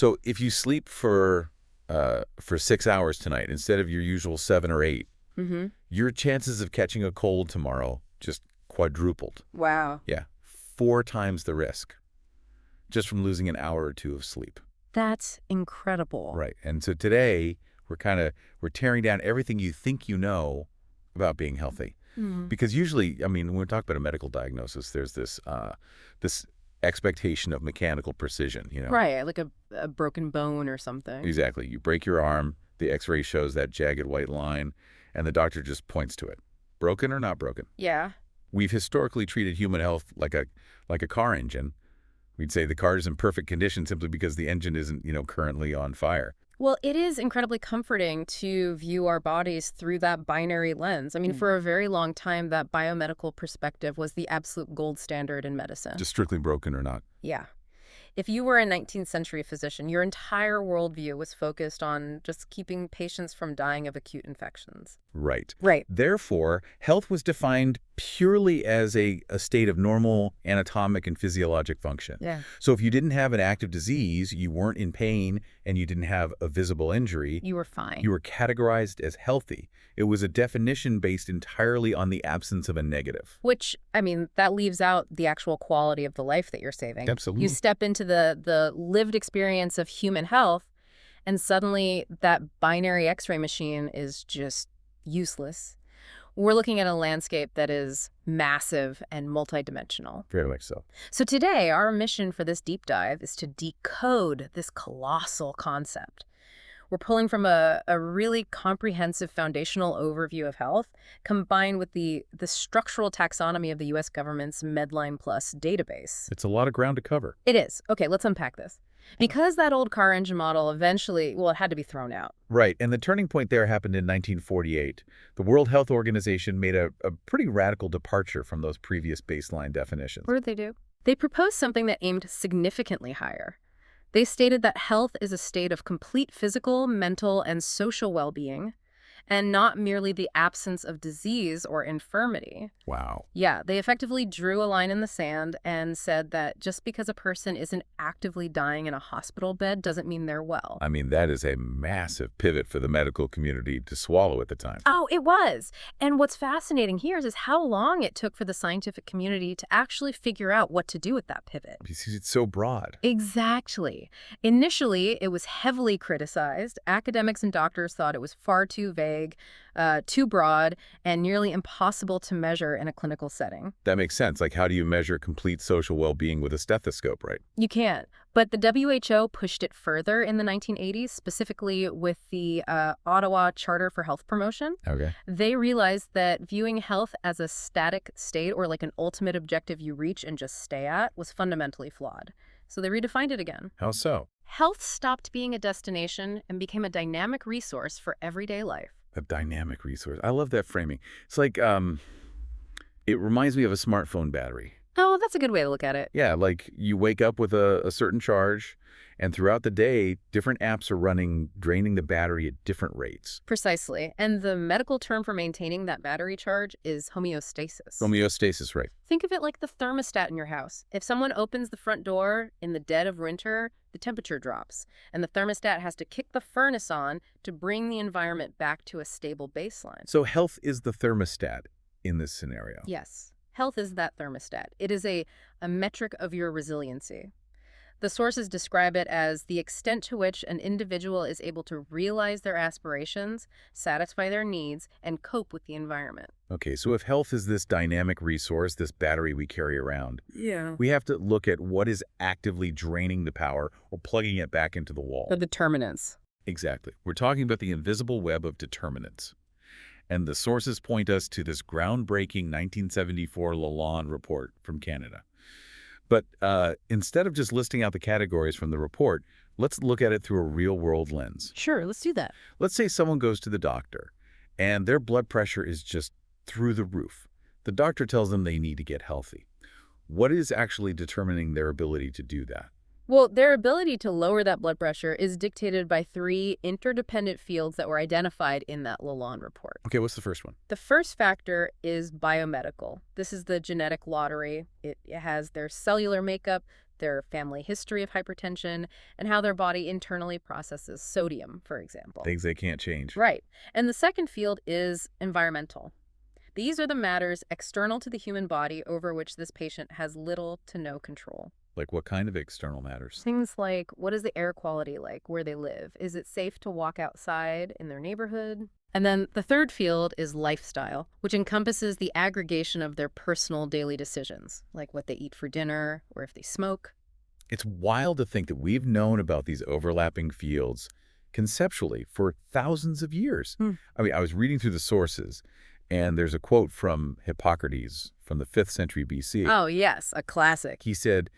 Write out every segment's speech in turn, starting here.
So if you sleep for 6 hours tonight instead of your usual 7 or 8, Mm-hmm. your chances of catching a cold tomorrow just quadrupled. Wow. Yeah, 4 times the risk just from losing an hour or 2 of sleep. That's incredible. Right. And so today we're tearing down everything you think you know about being healthy. Mm. Because usually, I mean, when we talk about a medical diagnosis, there's this expectation of mechanical precision, Right, like a broken bone or something. Exactly. You break your arm, the x-ray shows that jagged white line, and the doctor just points to it. Broken or not broken? Yeah. We've historically treated human health like a car engine. We'd say the car is in perfect condition simply because the engine isn't, currently on fire. Well, it is incredibly comforting to view our bodies through that binary lens. I mean, for a very long time, that biomedical perspective was the absolute gold standard in medicine. Just strictly broken or not. Yeah. If you were a 19th century physician, your entire worldview was focused on just keeping patients from dying of acute infections. Right. Right. Therefore, health was defined purely as a state of normal anatomic and physiologic function. Yeah. So if you didn't have an active disease, you weren't in pain, and you didn't have a visible injury, You were fine. you were categorized as healthy. It was a definition based entirely on the absence of a negative. Which, I mean, that leaves out the actual quality of the life that you're saving. Absolutely. You step into the lived experience of human health, and suddenly that binary x-ray machine is just useless. We're looking at a landscape that is massive and multidimensional. Very much so. So today, our mission for this deep dive is to decode this colossal concept. We're pulling from a really comprehensive foundational overview of health, combined with the structural taxonomy of the U.S. government's Medline Plus database. It's a lot of ground to cover. It is. Okay, let's unpack this. Because that old car engine model eventually, well, it had to be thrown out. Right, and the turning point there happened in 1948. The World Health Organization made a pretty radical departure from those previous baseline definitions. What did they do? They proposed something that aimed significantly higher. They stated that health is a state of complete physical, mental, and social well-being, and not merely the absence of disease or infirmity. Wow. Yeah, they effectively drew a line in the sand and said that just because a person isn't actively dying in a hospital bed doesn't mean they're well. I mean, that is a massive pivot for the medical community to swallow at the time. Oh, it was. And what's fascinating here is how long it took for the scientific community to actually figure out what to do with that pivot. Because it's so broad. Exactly. Initially, it was heavily criticized. Academics and doctors thought it was far too vague, too broad, and nearly impossible to measure in a clinical setting. That makes sense. Like, how do you measure complete social well-being with a stethoscope, right? You can't. But the WHO pushed it further in the 1980s, specifically with the Ottawa Charter for Health Promotion. Okay. They realized that viewing health as a static state or like an ultimate objective you reach and just stay at was fundamentally flawed. So they redefined it again. How so? Health stopped being a destination and became a dynamic resource for everyday life. A dynamic resource. I love that framing. It's like, it reminds me of a smartphone battery. Oh, that's a good way to look at it. Yeah, like you wake up with a certain charge, and throughout the day, different apps are running, draining the battery at different rates. Precisely. And the medical term for maintaining that battery charge is homeostasis. Homeostasis, right. Think of it like the thermostat in your house. If someone opens the front door in the dead of winter, the temperature drops, and the thermostat has to kick the furnace on to bring the environment back to a stable baseline. So health is the thermostat in this scenario. Yes. Health is that thermostat. It is a metric of your resiliency. The sources describe it as the extent to which an individual is able to realize their aspirations, satisfy their needs, and cope with the environment. Okay, so if health is this dynamic resource, this battery we carry around, Yeah. we have to look at what is actively draining the power or plugging it back into the wall. The determinants. Exactly. We're talking about the invisible web of determinants. And the sources point us to this groundbreaking 1974 Lalonde report from Canada. But instead of just listing out the categories from the report, let's look at it through a real-world lens. Sure, let's do that. Let's say someone goes to the doctor, and their blood pressure is just through the roof. The doctor tells them they need to get healthy. What is actually determining their ability to do that? Well, their ability to lower that blood pressure is dictated by 3 interdependent fields that were identified in that Lalonde report. Okay, what's the first one? The first factor is biomedical. This is the genetic lottery. It has their cellular makeup, their family history of hypertension, and how their body internally processes sodium, for example. Things they can't change. Right. And the second field is environmental. These are the matters external to the human body over which this patient has little to no control. Like what kind of external matters? Things like, what is the air quality like where they live? Is it safe to walk outside in their neighborhood? And then the third field is lifestyle, which encompasses the aggregation of their personal daily decisions, like what they eat for dinner or if they smoke. It's wild to think that we've known about these overlapping fields conceptually for thousands of years. I mean, I was reading through the sources, and there's a quote from Hippocrates from the 5th century BC. Oh, yes, a classic. He said,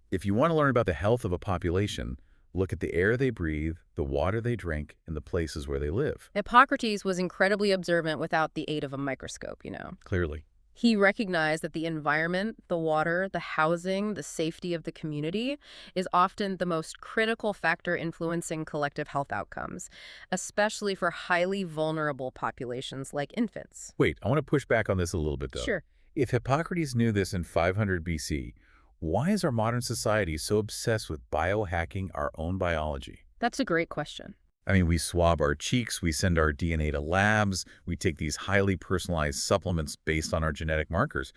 if you want to learn about the health of a population, look at the air they breathe, the water they drink, and the places where they live. Hippocrates was incredibly observant without the aid of a microscope, Clearly. He recognized that the environment, the water, the housing, the safety of the community is often the most critical factor influencing collective health outcomes, especially for highly vulnerable populations like infants. Wait, I want to push back on this a little bit, though. Sure. If Hippocrates knew this in 500 BC, why is our modern society so obsessed with biohacking our own biology? That's a great question. I mean, we swab our cheeks, we send our DNA to labs, we take these highly personalized supplements based on our genetic markers.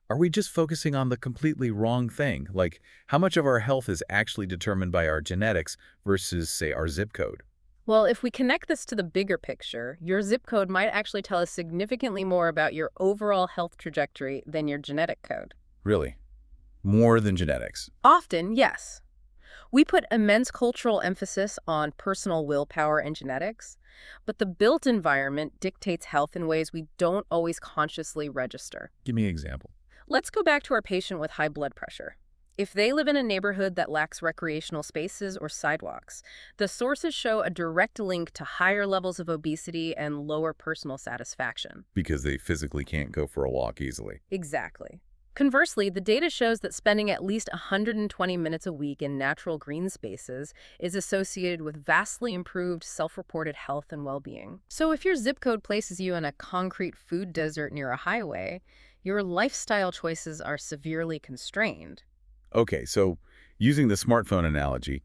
Are we just focusing on the completely wrong thing? Like, how much of our health is actually determined by our genetics versus, say, our zip code? Well, if we connect this to the bigger picture, your zip code might actually tell us significantly more about your overall health trajectory than your genetic code. Really? More than genetics? Often, yes. We put immense cultural emphasis on personal willpower and genetics, but the built environment dictates health in ways we don't always consciously register. Give me an example. Let's go back to our patient with high blood pressure. If they live in a neighborhood that lacks recreational spaces or sidewalks, the sources show a direct link to higher levels of obesity and lower personal satisfaction. Because they physically can't go for a walk easily. Exactly. Conversely, the data shows that spending at least 120 minutes a week in natural green spaces is associated with vastly improved self-reported health and well-being. So if your zip code places you in a concrete food desert near a highway, your lifestyle choices are severely constrained. Okay, so using the smartphone analogy,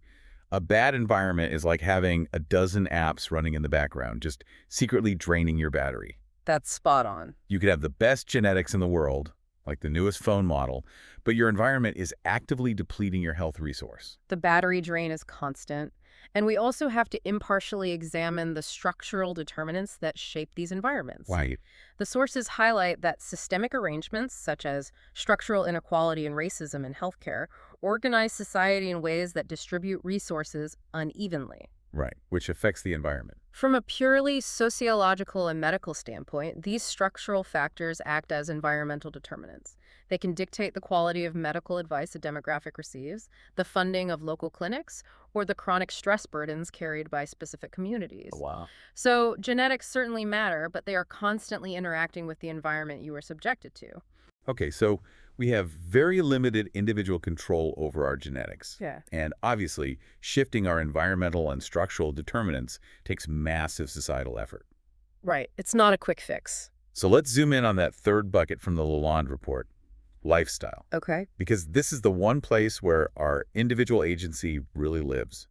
a bad environment is like having a dozen apps running in the background, just secretly draining your battery. That's spot on. You could have the best genetics in the world, like the newest phone model, but your environment is actively depleting your health resource. The battery drain is constant, and we also have to impartially examine the structural determinants that shape these environments. Right. The sources highlight that systemic arrangements, such as structural inequality and racism in healthcare, organize society in ways that distribute resources unevenly. Right, which affects the environment. From a purely sociological and medical standpoint, these structural factors act as environmental determinants. They can dictate the quality of medical advice a demographic receives, the funding of local clinics, or the chronic stress burdens carried by specific communities. Wow. So genetics certainly matter, but they are constantly interacting with the environment you are subjected to. Okay, so we have very limited individual control over our genetics. Yeah. And obviously, shifting our environmental and structural determinants takes massive societal effort. Right. It's not a quick fix. So let's zoom in on that third bucket from the Lalonde report, lifestyle. Okay. Because this is the one place where our individual agency really lives.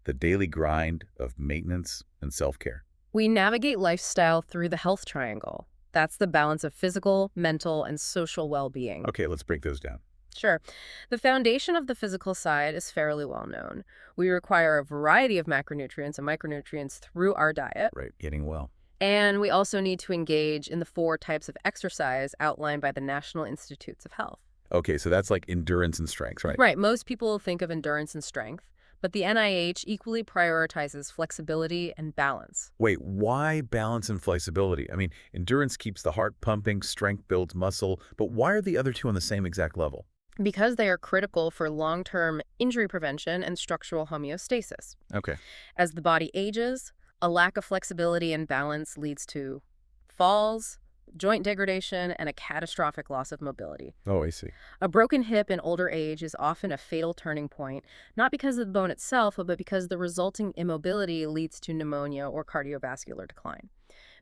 The daily grind of maintenance and self-care. We navigate lifestyle through the health triangle. That's the balance of physical, mental, and social well-being. Okay, let's break those down. Sure. The foundation of the physical side is fairly well known. We require a variety of macronutrients and micronutrients through our diet. Right, getting well. And we also need to engage in the 4 types of exercise outlined by the National Institutes of Health. Okay, so that's like endurance and strength, right? Right. Most people think of endurance and strength, but the NIH equally prioritizes flexibility and balance. Wait, why balance and flexibility? I mean, endurance keeps the heart pumping, strength builds muscle, but why are the other two on the same exact level? Because they are critical for long-term injury prevention and structural homeostasis. Okay. As the body ages, a lack of flexibility and balance leads to falls, joint degradation, and a catastrophic loss of mobility. Oh, I see. A broken hip in older age is often a fatal turning point, not because of the bone itself, but because the resulting immobility leads to pneumonia or cardiovascular decline.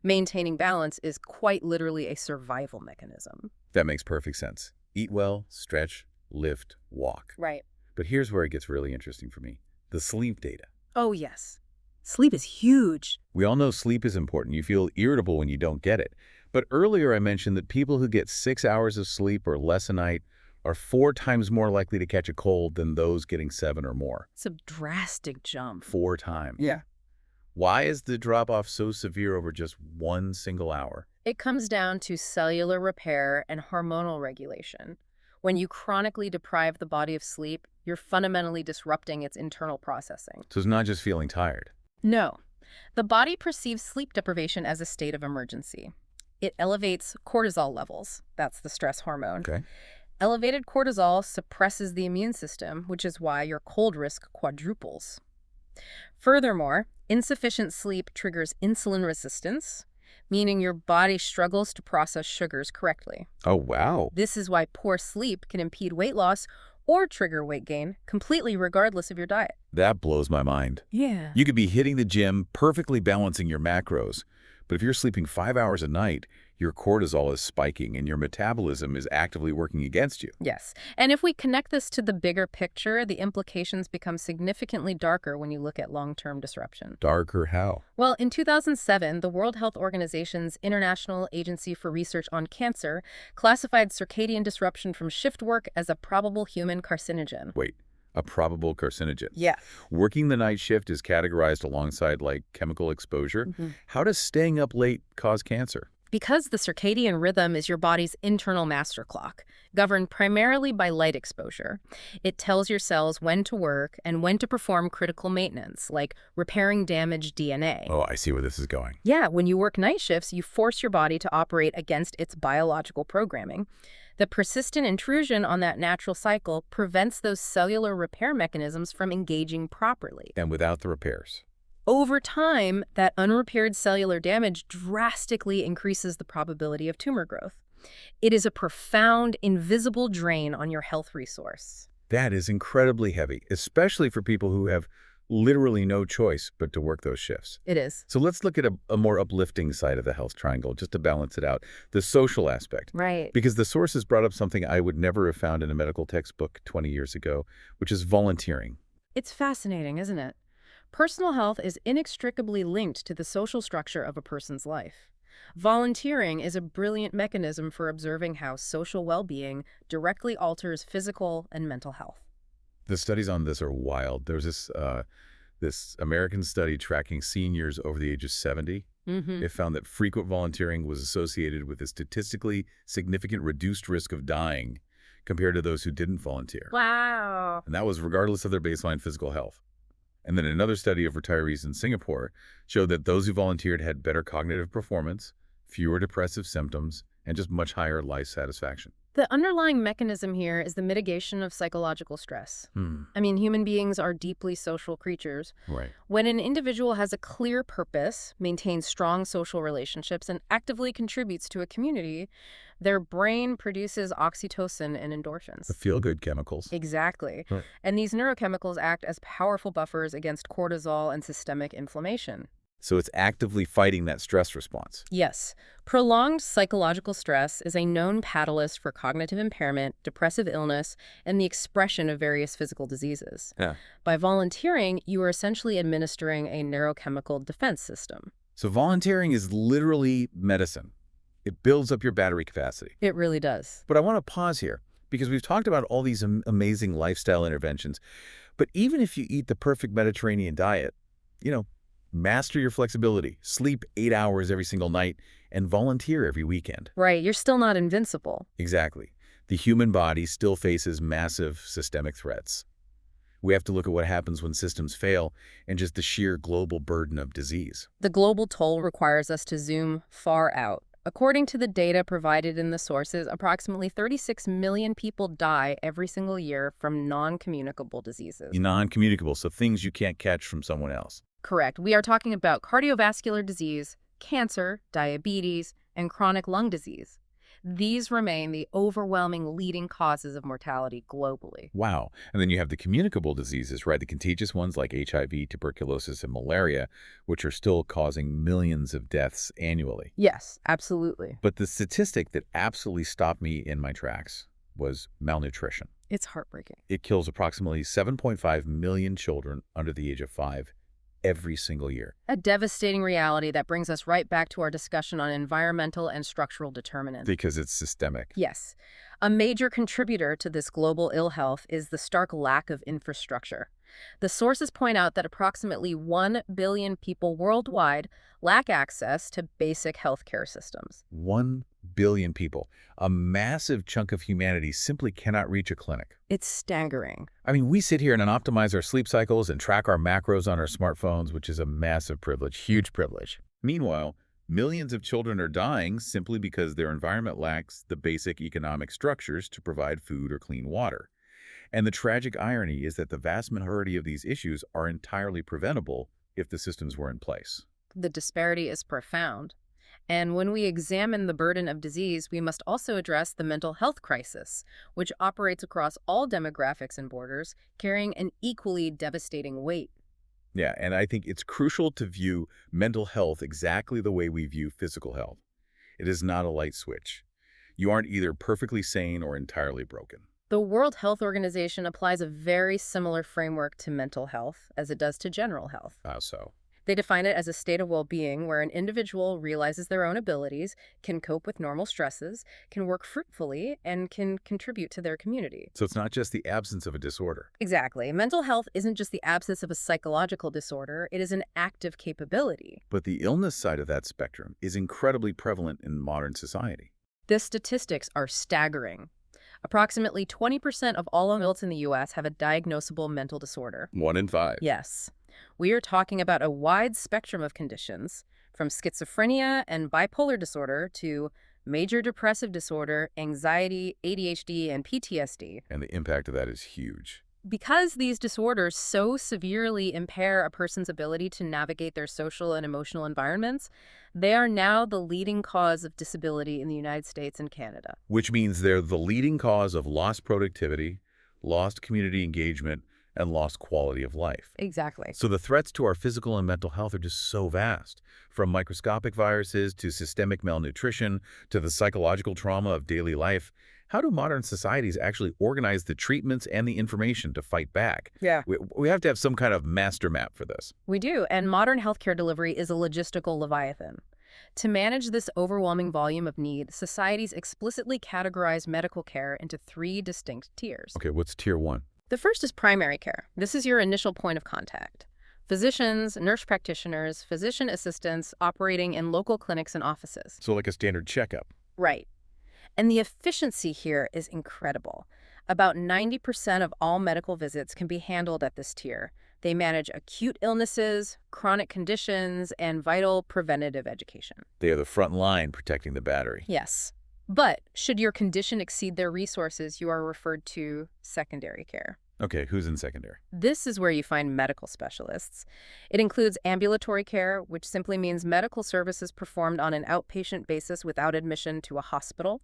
Maintaining balance is quite literally a survival mechanism. That makes perfect sense. Eat well, stretch, lift, walk. Right. But here's where it gets really interesting for me. The sleep data. Oh, yes. Sleep is huge. We all know sleep is important. You feel irritable when you don't get it. But earlier I mentioned that people who get 6 hours of sleep or less a night are 4 times more likely to catch a cold than those getting 7 or more. It's a drastic jump. 4 times. Yeah. Why is the drop-off so severe over just one single hour? It comes down to cellular repair and hormonal regulation. When you chronically deprive the body of sleep, you're fundamentally disrupting its internal processing. So it's not just feeling tired. No. The body perceives sleep deprivation as a state of emergency. It elevates cortisol levels. That's the stress hormone. Okay. Elevated cortisol suppresses the immune system, which is why your cold risk quadruples. Furthermore, insufficient sleep triggers insulin resistance, meaning your body struggles to process sugars correctly. Oh, wow. This is why poor sleep can impede weight loss or trigger weight gain, completely regardless of your diet. That blows my mind. Yeah. You could be hitting the gym, perfectly balancing your macros, but if you're sleeping 5 hours a night, your cortisol is spiking and your metabolism is actively working against you. Yes. And if we connect this to the bigger picture, the implications become significantly darker when you look at long-term disruption. Darker how? Well, in 2007, the World Health Organization's International Agency for Research on Cancer classified circadian disruption from shift work as a probable human carcinogen. Wait, a probable carcinogen. Yeah. Working the night shift is categorized alongside like chemical exposure. How does staying up late cause cancer? Because the circadian rhythm is your body's internal master clock, governed primarily by light exposure. It tells your cells when to work and when to perform critical maintenance, like repairing damaged DNA. Oh, I see where this is going. Yeah, when you work night shifts, you force your body to operate against its biological programming. The persistent intrusion on that natural cycle prevents those cellular repair mechanisms from engaging properly. And without the repairs. Over time, that unrepaired cellular damage drastically increases the probability of tumor growth. It is a profound, invisible drain on your health resource. That is incredibly heavy, especially for people who have literally no choice but to work those shifts. It is. So let's look at a more uplifting side of the health triangle, just to balance it out. The social aspect. Right. Because the sources brought up something I would never have found in a medical textbook 20 years ago, which is volunteering. It's fascinating, isn't it? Personal health is inextricably linked to the social structure of a person's life. Volunteering is a brilliant mechanism for observing how social well-being directly alters physical and mental health. The studies on this are wild. There's this American study tracking seniors over the age of 70. It found that frequent volunteering was associated with a statistically significant reduced risk of dying compared to those who didn't volunteer. Wow. And that was regardless of their baseline physical health. And then another study of retirees in Singapore showed that those who volunteered had better cognitive performance, fewer depressive symptoms, and just much higher life satisfaction. The underlying mechanism here is the mitigation of psychological stress. I mean, human beings are deeply social creatures. Right. When an individual has a clear purpose, maintains strong social relationships, and actively contributes to a community, their brain produces oxytocin and endorphins. The feel-good chemicals. Exactly. Right. And these neurochemicals act as powerful buffers against cortisol and systemic inflammation. So it's actively fighting that stress response. Yes. Prolonged psychological stress is a known catalyst for cognitive impairment, depressive illness, and the expression of various physical diseases. Yeah. By volunteering, you are essentially administering a neurochemical defense system. So volunteering is literally medicine. It builds up your battery capacity. It really does. But I want to pause here because we've talked about all these amazing lifestyle interventions. But even if you eat the perfect Mediterranean diet, master your flexibility, sleep 8 hours every single night, and volunteer every weekend. Right, you're still not invincible. Exactly. The human body still faces massive systemic threats. We have to look at what happens when systems fail and just the sheer global burden of disease. The global toll requires us to zoom far out. According to the data provided in the sources, approximately 36 million people die every single year from non-communicable diseases. Non-communicable, so things you can't catch from someone else. Correct. We are talking about cardiovascular disease, cancer, diabetes, and chronic lung disease. These remain the overwhelming leading causes of mortality globally. Wow. And then you have the communicable diseases, right? The contagious ones like HIV, tuberculosis, and malaria, which are still causing millions of deaths annually. Yes, absolutely. But the statistic that absolutely stopped me in my tracks was malnutrition. It's heartbreaking. It kills approximately 7.5 million children under the age of 5 every single year. A devastating reality that brings us right back to our discussion on environmental and structural determinants. Because it's systemic. Yes. A major contributor to this global ill health is the stark lack of infrastructure. The sources point out that approximately 1 billion people worldwide lack access to basic healthcare systems. 1 billion people. A massive chunk of humanity simply cannot reach a clinic. It's staggering. I mean, we sit here and optimize our sleep cycles and track our macros on our smartphones, which is a massive privilege, huge privilege. Meanwhile, millions of children are dying simply because their environment lacks the basic economic structures to provide food or clean water. And the tragic irony is that the vast majority of these issues are entirely preventable if the systems were in place. The disparity is profound. And when we examine the burden of disease, we must also address the mental health crisis, which operates across all demographics and borders, carrying an equally devastating weight. Yeah, and I think it's crucial to view mental health exactly the way we view physical health. It is not a light switch. You aren't either perfectly sane or entirely broken. The World Health Organization applies a very similar framework to mental health as it does to general health. How so? They define it as a state of well-being where an individual realizes their own abilities, can cope with normal stresses, can work fruitfully, and can contribute to their community. So it's not just the absence of a disorder. Exactly. Mental health isn't just the absence of a psychological disorder, it is an active capability. But the illness side of that spectrum is incredibly prevalent in modern society. The statistics are staggering. Approximately 20% of all adults in the U.S. have a diagnosable mental disorder. 1 in 5. Yes. We are talking about a wide spectrum of conditions, from schizophrenia and bipolar disorder to major depressive disorder, anxiety, ADHD, and PTSD. And the impact of that is huge. Because these disorders so severely impair a person's ability to navigate their social and emotional environments, they are now the leading cause of disability in the United States and Canada. Which means they're the leading cause of lost productivity, lost community engagement, and lost quality of life. Exactly. So the threats to our physical and mental health are just so vast, from microscopic viruses to systemic malnutrition to the psychological trauma of daily life. How do modern societies actually organize the treatments and the information to fight back? Yeah. We have to have some kind of master map for this. We do, and modern healthcare delivery is a logistical leviathan. To manage this overwhelming volume of need, societies explicitly categorize medical care into 3 distinct tiers. Okay, what's tier 1? The first is primary care. This is your initial point of contact. Physicians, nurse practitioners, physician assistants operating in local clinics and offices. So like a standard checkup. Right. And the efficiency here is incredible. About 90% of all medical visits can be handled at this tier. They manage acute illnesses, chronic conditions, and vital preventative education. They are the front line protecting the battery. Yes. But should your condition exceed their resources, you are referred to secondary care. Okay, who's in secondary? This is where you find medical specialists. It includes ambulatory care, which simply means medical services performed on an outpatient basis without admission to a hospital.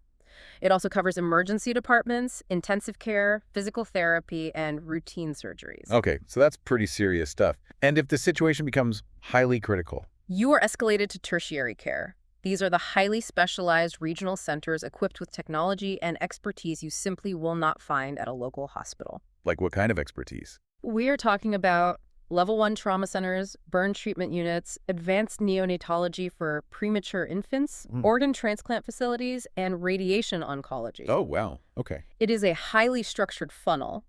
It also covers emergency departments, intensive care, physical therapy, and routine surgeries. Okay, so that's pretty serious stuff. And if the situation becomes highly critical? You are escalated to tertiary care. These are the highly specialized regional centers equipped with technology and expertise you simply will not find at a local hospital. Like what kind of expertise? We are talking about Level 1 trauma centers, burn treatment units, advanced neonatology for premature infants, organ transplant facilities, and radiation oncology. Oh, wow. Okay. It is a highly structured funnel.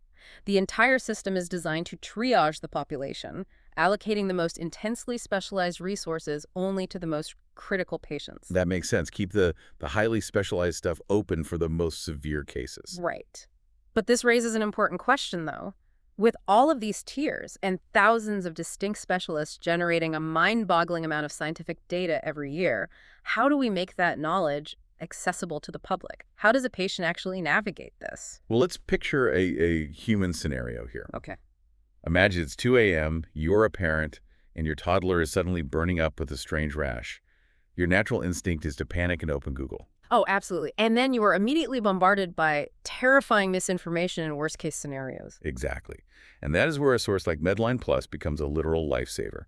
The entire system is designed to triage the population, allocating the most intensely specialized resources only to the most critical patients. That makes sense. Keep the highly specialized stuff open for the most severe cases. Right. But this raises an important question, though. With all of these tiers and thousands of distinct specialists generating a mind-boggling amount of scientific data every year, how do we make that knowledge accessible to the public? How does a patient actually navigate this? Well, let's picture a human scenario here. Okay. Imagine it's 2 a.m., you're a parent, and your toddler is suddenly burning up with a strange rash. Your natural instinct is to panic and open Google. Oh, absolutely. And then you are immediately bombarded by terrifying misinformation and worst-case scenarios. Exactly. And that is where a source like Medline Plus becomes a literal lifesaver.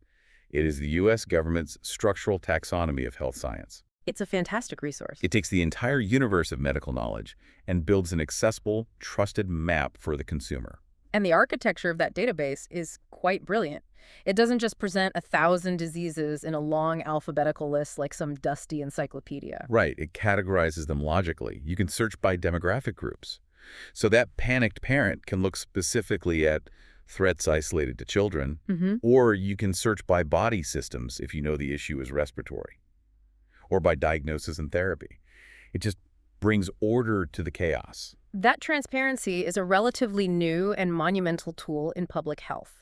It is the U.S. government's structural taxonomy of health science. It's a fantastic resource. It takes the entire universe of medical knowledge and builds an accessible, trusted map for the consumer. And the architecture of that database is quite brilliant. It doesn't just present 1,000 diseases in a long alphabetical list like some dusty encyclopedia. Right, it categorizes them logically. You can search by demographic groups. So that panicked parent can look specifically at threats isolated to children, or you can search by body systems if you know the issue is respiratory, or by diagnosis and therapy. It just brings order to the chaos. That transparency is a relatively new and monumental tool in public health.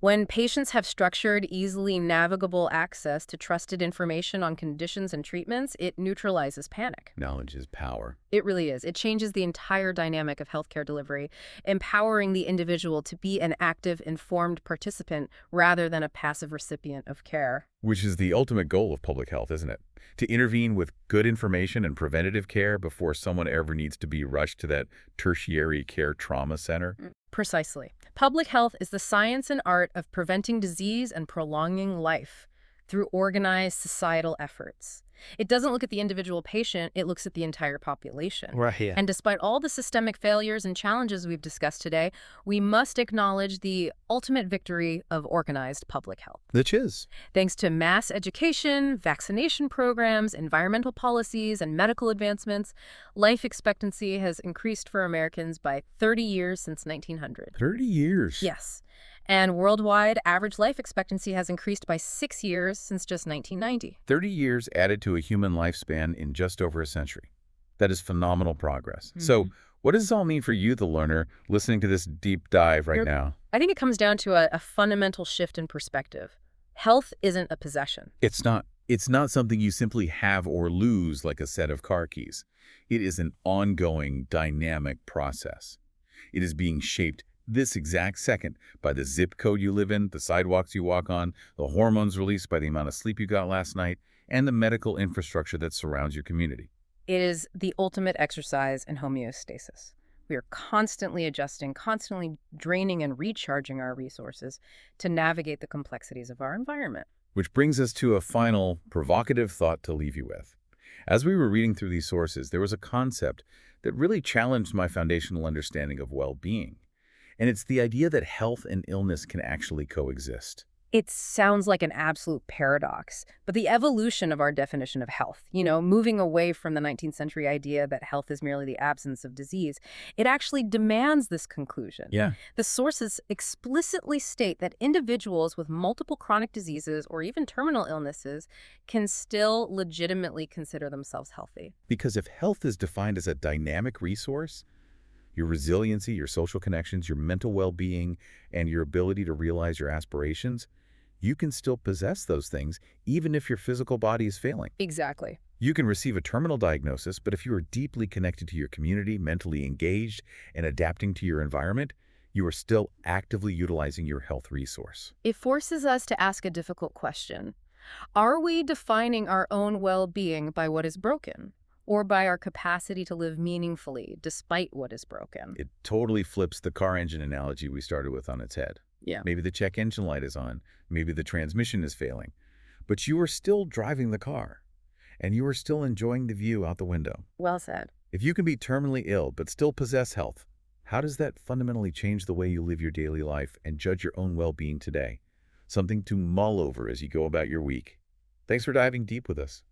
When patients have structured, easily navigable access to trusted information on conditions and treatments, it neutralizes panic. Knowledge is power. It really is. It changes the entire dynamic of healthcare delivery, empowering the individual to be an active, informed participant rather than a passive recipient of care. Which is the ultimate goal of public health, isn't it? To intervene with good information and preventative care before someone ever needs to be rushed to that tertiary care trauma center. Precisely. Public health is the science and art of preventing disease and prolonging life through organized societal efforts. It doesn't look at the individual patient, it looks at the entire population. Right here. And despite all the systemic failures and challenges we've discussed today, we must acknowledge the ultimate victory of organized public health. Which is? Thanks to mass education, vaccination programs, environmental policies, and medical advancements, life expectancy has increased for Americans by 30 years since 1900. 30 years. Yes. And worldwide, average life expectancy has increased by 6 years since just 1990. 30 years added to a human lifespan in just over a century. That is phenomenal progress. So what does this all mean for you, the learner, listening to this deep dive right now? I think it comes down to a fundamental shift in perspective. Health isn't a possession. It's not. It's not something you simply have or lose like a set of car keys. It is an ongoing, dynamic process. It is being shaped this exact second by the zip code you live in, the sidewalks you walk on, the hormones released by the amount of sleep you got last night, and the medical infrastructure that surrounds your community. It is the ultimate exercise in homeostasis. We are constantly adjusting, constantly draining and recharging our resources to navigate the complexities of our environment. Which brings us to a final provocative thought to leave you with. As we were reading through these sources, there was a concept that really challenged my foundational understanding of well-being. And it's the idea that health and illness can actually coexist. It sounds like an absolute paradox, but the evolution of our definition of health, moving away from the 19th century idea that health is merely the absence of disease, it actually demands this conclusion. Yeah. The sources explicitly state that individuals with multiple chronic diseases or even terminal illnesses can still legitimately consider themselves healthy. Because if health is defined as a dynamic resource, your resiliency, your social connections, your mental well-being, and your ability to realize your aspirations, you can still possess those things even if your physical body is failing. Exactly. You can receive a terminal diagnosis, but if you are deeply connected to your community, mentally engaged, and adapting to your environment, you are still actively utilizing your health resource. It forces us to ask a difficult question. Are we defining our own well-being by what is broken? Or by our capacity to live meaningfully despite what is broken? It totally flips the car engine analogy we started with on its head. Yeah. Maybe the check engine light is on, maybe the transmission is failing, but you are still driving the car, and you are still enjoying the view out the window. Well said. If you can be terminally ill but still possess health, how does that fundamentally change the way you live your daily life and judge your own well-being today? Something to mull over as you go about your week. Thanks for diving deep with us.